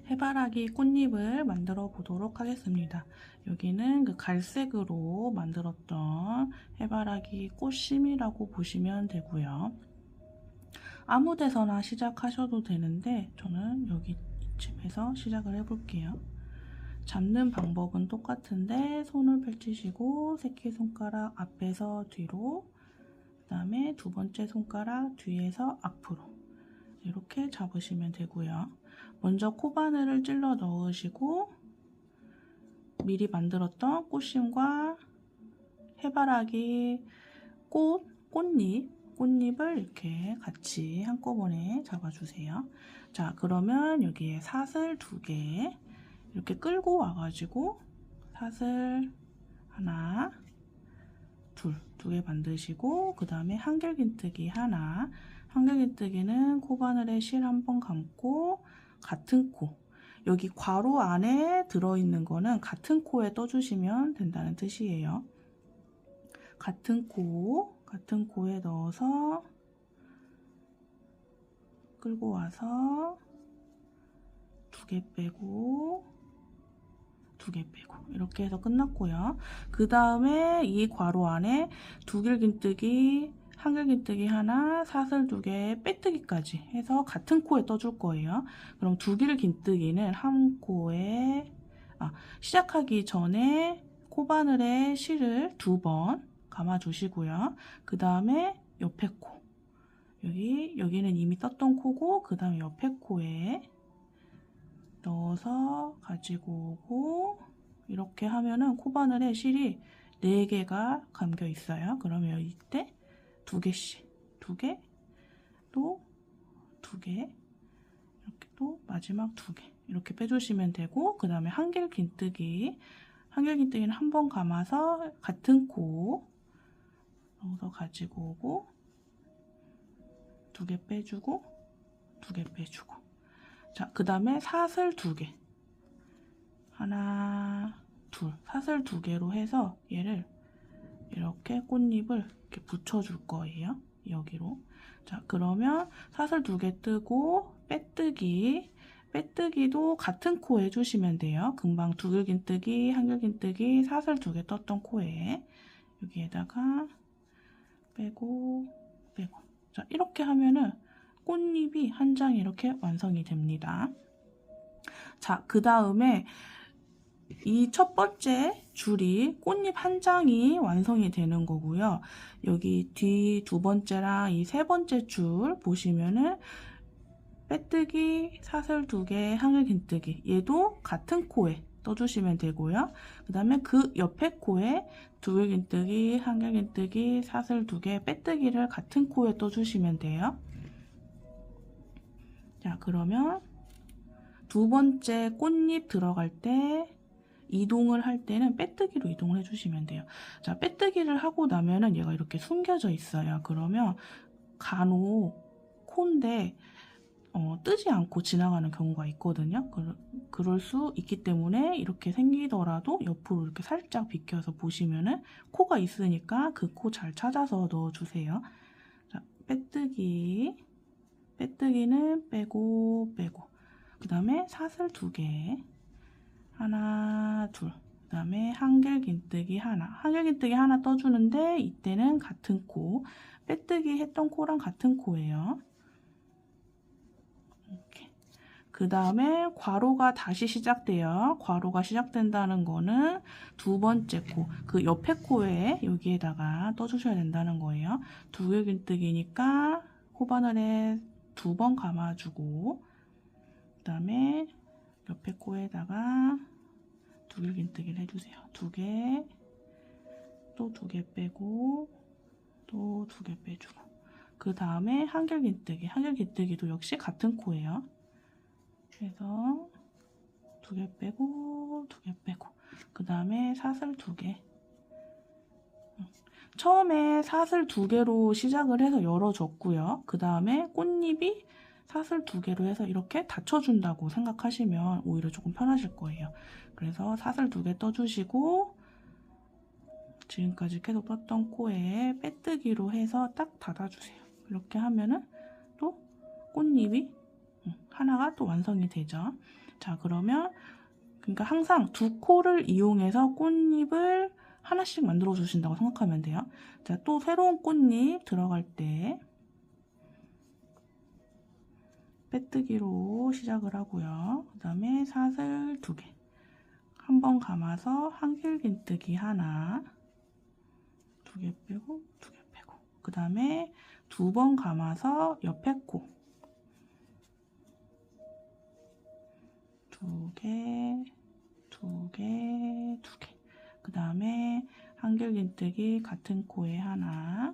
해바라기 꽃잎을 만들어 보도록 하겠습니다. 여기는 그 갈색으로 만들었던 해바라기 꽃심이라고 보시면 되고요. 아무 데서나 시작하셔도 되는데 저는 여기 이쯤에서 시작을 해볼게요. 잡는 방법은 똑같은데 손을 펼치시고 새끼손가락 앞에서 뒤로, 그 다음에 두 번째 손가락 뒤에서 앞으로 이렇게 잡으시면 되고요. 먼저 코바늘을 찔러 넣으시고 미리 만들었던 꽃심과 해바라기 꽃잎을 이렇게 같이 한꺼번에 잡아주세요. 자, 그러면 여기에 사슬 2개 이렇게 끌고 와가지고 사슬 하나, 두 개 만드시고, 그 다음에 한길긴뜨기 하나, 한길긴뜨기는 코바늘에 실 한번 감고 같은 코, 여기 괄호 안에 들어있는 거는 같은 코에 떠주시면 된다는 뜻이에요. 같은 코에 넣어서 끌고 와서 2개 빼고 2개 빼고 이렇게 해서 끝났고요. 그 다음에 이 괄호 안에 두길긴뜨기, 한길긴뜨기 하나, 사슬 2개, 빼뜨기까지 해서 같은 코에 떠줄 거예요. 그럼 두길긴뜨기는 한 코에 시작하기 전에 코바늘에 실을 2번 감아주시고요. 그 다음에 옆에 코, 여기는 이미 떴던 코고, 그 다음에 옆에 코에 넣어서 가지고 오고, 이렇게 하면은 코바늘에 실이 4개가 감겨 있어요. 그러면 이때 2개씩, 2개, 또 2개, 이렇게 또 마지막 2개 이렇게 빼주시면 되고, 그 다음에 한길긴뜨기는 한 번 감아서 같은 코 넣어서 가지고 오고 2개 빼주고 2개 빼주고, 자, 그 다음에 사슬 2개 하나, 둘, 사슬 2개로 해서 얘를 이렇게 꽃잎을 이렇게 붙여줄 거예요. 여기로. 자, 그러면 사슬 2개 뜨고 빼뜨기도 같은 코에 해주시면 돼요. 금방 두길긴뜨기, 한길긴뜨기, 사슬 2개 떴던 코에 여기에다가 빼고. 자, 이렇게 하면은 꽃잎이 한 장이 이렇게 완성이 됩니다. 자, 그 다음에 이 첫 번째 줄이 꽃잎 한 장이 완성이 되는 거고요. 여기 뒤 2번째랑 이 3번째 줄 보시면은 빼뜨기, 사슬 2개, 한길긴뜨기, 얘도 같은 코에 떠주시면 되고요. 그 다음에 그 옆에 코에 두길긴뜨기, 한길긴뜨기, 사슬 2개, 빼뜨기를 같은 코에 떠주시면 돼요. 자, 그러면 2번째 꽃잎 들어갈 때 이동을 할 때는 빼뜨기로 이동을 해주시면 돼요. 자, 빼뜨기를 하고 나면은 얘가 이렇게 숨겨져 있어요. 그러면 간혹 코인데 뜨지 않고 지나가는 경우가 있거든요. 그럴 수 있기 때문에 이렇게 생기더라도 옆으로 이렇게 살짝 비켜서 보시면은 코가 있으니까 그 코 잘 찾아서 넣어주세요. 자, 빼뜨기는 빼고, 그 다음에 사슬 2개 하나, 둘, 그 다음에 한길긴뜨기 하나 떠주는데 이때는 같은 코, 빼뜨기 했던 코랑 같은 코예요. 이렇게. 그 다음에 괄호가 다시 시작돼요. 괄호가 시작된다는 거는 2번째 코, 그 옆에 코에 여기에다가 떠주셔야 된다는 거예요. 두길긴뜨기니까 코바늘에 2번 감아주고, 그 다음에 옆에 코에다가 두길긴뜨기를 해주세요. 2개, 또 2개 빼고, 또 2개 빼주고, 그 다음에 한길긴뜨기도 역시 같은 코예요. 그래서 2개 빼고, 2개 빼고, 그 다음에 사슬 2개. 처음에 사슬 2개로 시작을 해서 열어줬고요. 그 다음에 꽃잎이 사슬 2개로 해서 이렇게 닫혀준다고 생각하시면 오히려 조금 편하실 거예요. 그래서 사슬 2개 떠주시고, 지금까지 계속 떴던 코에 빼뜨기로 해서 딱 닫아주세요. 이렇게 하면은 또 꽃잎이 하나가 또 완성이 되죠. 자, 그러면 그러니까 항상 두 코를 이용해서 꽃잎을 하나씩 만들어 주신다고 생각하면 돼요. 자, 또 새로운 꽃잎 들어갈 때 빼뜨기로 시작을 하고요. 그 다음에 사슬 2개, 한 번 감아서 한길긴뜨기 하나, 2개 빼고 2개 빼고, 그 다음에 2번 감아서 옆에 코 2개, 2개, 2개, 그 다음에 한길긴뜨기 같은 코에 하나,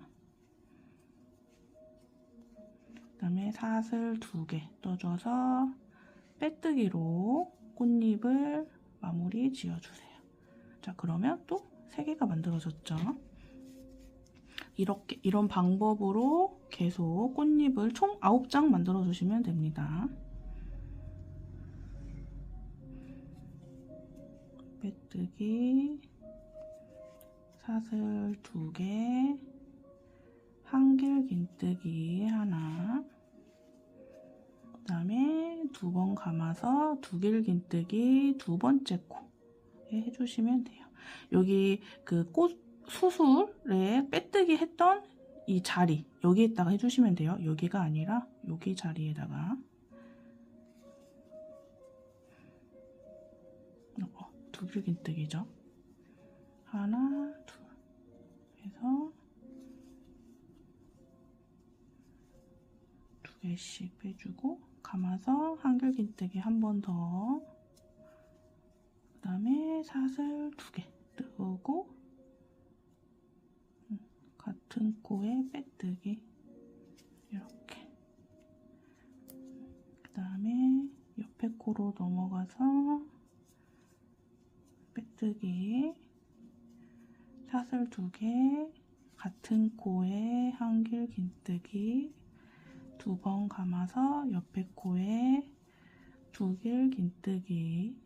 그 다음에 사슬 2개 떠줘서 빼뜨기로 꽃잎을 마무리 지어주세요. 자, 그러면 또 3개가 만들어졌죠. 이렇게, 이런 방법으로 계속 꽃잎을 총 9장 만들어 주시면 됩니다. 빼뜨기, 사슬 2개, 한길긴뜨기 하나, 그 다음에 2번 감아서 두길긴뜨기 2번째 코에 해주시면 돼요. 여기 그 꽃 수술에 빼뜨기 했던 이 자리, 여기에다가 해주시면 돼요. 여기가 아니라 여기 자리에다가 두길긴뜨기죠. 하나, 둘 해서 2개씩 빼주고 감아서 한길긴뜨기 한 번 더, 그 다음에 사슬 2개 뜨고 같은 코에 빼뜨기 이렇게, 그 다음에 옆에 코로 넘어가서 빼뜨기, 사슬 2개 같은 코에 한길긴뜨기 2번 감아서 옆에 코에 두길긴뜨기,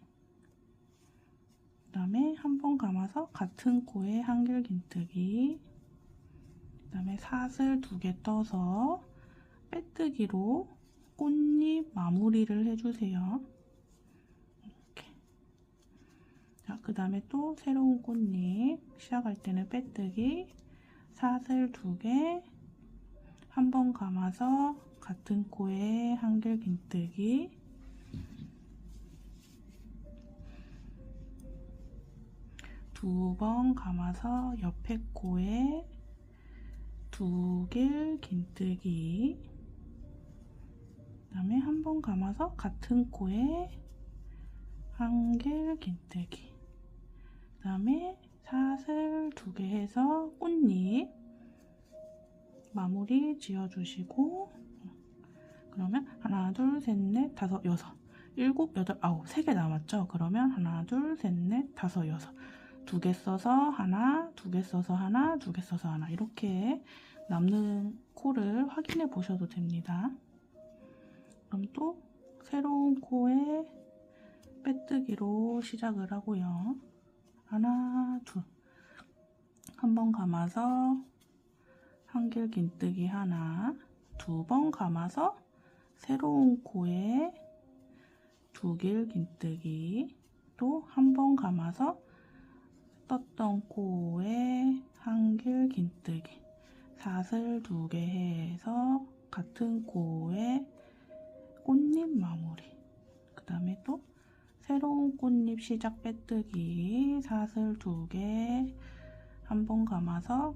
그 다음에 한 번 감아서 같은 코에 한길긴뜨기, 그 다음에 사슬 2개 떠서 빼뜨기로 꽃잎 마무리를 해주세요. 이렇게. 자, 그 다음에 또 새로운 꽃잎 시작할 때는 빼뜨기, 사슬 2개, 한 번 감아서 같은 코에 한길긴뜨기, 두 번 감아서 옆에 코에 두길긴뜨기, 그 다음에 한 번 감아서 같은 코에 한길긴뜨기, 그 다음에 사슬 2개 해서 꽃잎 마무리 지어주시고, 그러면 하나, 둘, 셋, 넷, 다섯, 여섯, 일곱, 여덟, 아홉, 3개 남았죠? 그러면 하나, 둘, 셋, 넷, 다섯, 여섯, 2개 써서 하나, 2개 써서 하나, 2개 써서 하나, 이렇게 남는 코를 확인해 보셔도 됩니다. 그럼 또 새로운 코에 빼뜨기로 시작을 하고요. 하나, 둘, 한 번 감아서 한길긴뜨기 하나, 2번 감아서 새로운 코에 두길긴뜨기, 또 한 번 감아서 떴던 코에 한길긴뜨기, 사슬 2개 해서 같은 코에 꽃잎 마무리, 그 다음에 또 새로운 꽃잎 시작 빼뜨기, 사슬 2개, 한 번 감아서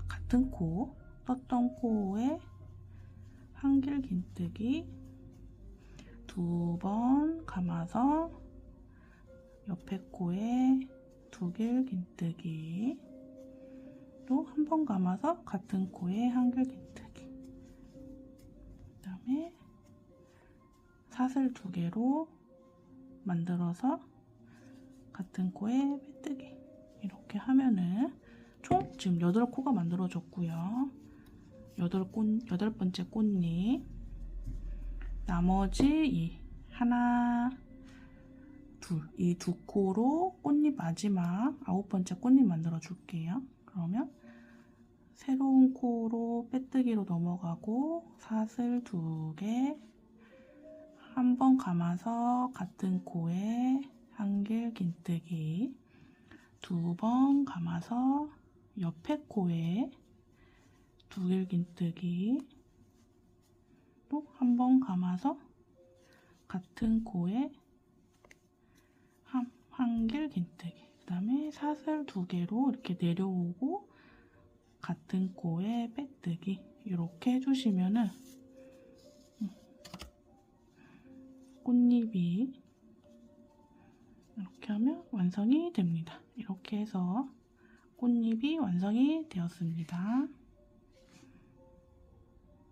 같은 코, 떴던 코에 한길긴뜨기, 2번 감아서 옆에 코에 두길긴뜨기, 또 한 번 감아서 같은 코에 한길긴뜨기, 그 다음에 사슬 2개로 만들어서 같은 코에 빼뜨기, 이렇게 하면은 총 지금 8코가 만들어졌고요. 8번째 꽃잎, 나머지 이 하나, 둘, 이 2코로 꽃잎 마지막 9번째 꽃잎 만들어 줄게요. 그러면 새로운 코로 빼뜨기로 넘어가고 사슬 2개, 한 번 감아서 같은 코에 한길 긴뜨기, 두 번 감아서 옆에 코에 두 길 긴뜨기, 또 한 번 감아서 같은 코에 한길 긴뜨기, 그 다음에 사슬 두 개로 이렇게 내려오고 같은 코에 빼뜨기 이렇게 해주시면은 꽃잎이 이렇게 하면 완성이 됩니다. 이렇게 해서 꽃잎이 완성이 되었습니다.